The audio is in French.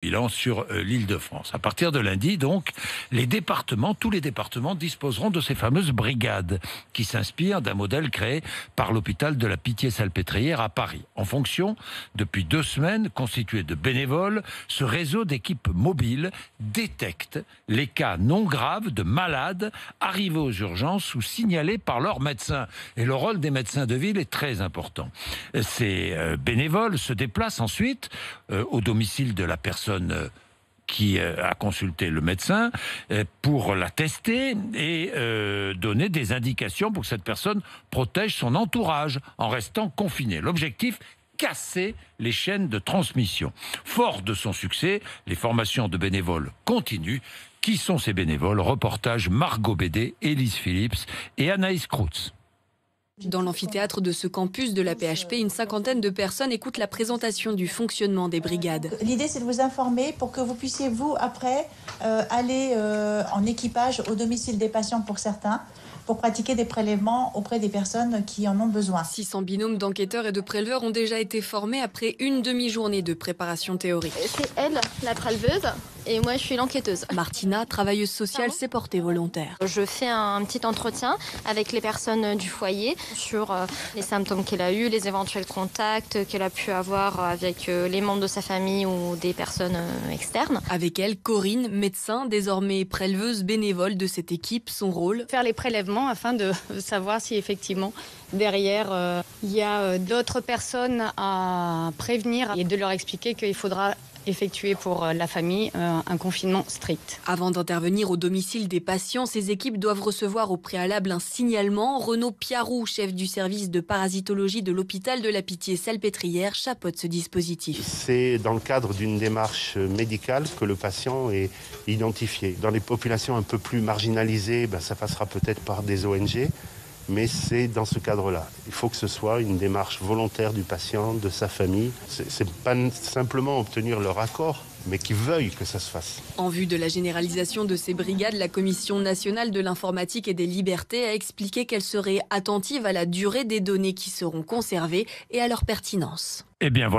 bilan sur l'Île-de-France. À partir de lundi, donc, tous les départements disposeront de ces fameuses brigades qui s'inspirent d'un modèle créé par l'hôpital de la Pitié-Salpêtrière à Paris. En fonction, depuis 2 semaines, constitué de bénévoles, ce réseau d'équipes mobiles détecte les cas non graves de malades arrivés aux urgences ou signalés par leur médecin. Et le rôle des médecins de ville est très important. Ces bénévoles se déplacent ensuite au domicile de la personne qui a consulté le médecin pour la tester et donner des indications pour que cette personne protège son entourage en restant confinée. L'objectif, casser les chaînes de transmission. Fort de son succès, les formations de bénévoles continuent. Qui sont ces bénévoles? Reportage Margot Bédé, Élise Phillips et Anaïs Kroutz. Dans l'amphithéâtre de ce campus de la PHP, une 50aine de personnes écoutent la présentation du fonctionnement des brigades. L'idée, c'est de vous informer pour que vous puissiez, vous, après, aller en équipage au domicile des patients pour certains, pour pratiquer des prélèvements auprès des personnes qui en ont besoin. 600 binômes d'enquêteurs et de préleveurs ont déjà été formés après une demi-journée de préparation théorique. C'est elle, la préleveuse, et moi je suis l'enquêteuse. Martina, travailleuse sociale, s'est portée volontaire. Je fais un petit entretien avec les personnes du foyer sur les symptômes qu'elle a eus, les éventuels contacts qu'elle a pu avoir avec les membres de sa famille ou des personnes externes. Avec elle, Corinne, médecin, désormais préleveuse bénévole de cette équipe, son rôle. Faire les prélèvements afin de savoir si effectivement derrière il y a d'autres personnes à prévenir et de leur expliquer qu'il faudra effectuer pour la famille un confinement strict. Avant d'intervenir au domicile des patients, ces équipes doivent recevoir au préalable un signalement. Renaud Piarou, chef du service de parasitologie de l'hôpital de la Pitié-Salpêtrière, chapeaute ce dispositif. C'est dans le cadre d'une démarche médicale que le patient est identifié. Dans les populations un peu plus marginalisées, ça passera peut-être par des ONG. Mais c'est dans ce cadre-là. Il faut que ce soit une démarche volontaire du patient, de sa famille. C'est pas simplement obtenir leur accord, mais qu'ils veuillent que ça se fasse. En vue de la généralisation de ces brigades, la Commission nationale de l'informatique et des libertés a expliqué qu'elle serait attentive à la durée des données qui seront conservées et à leur pertinence. Eh bien, voilà.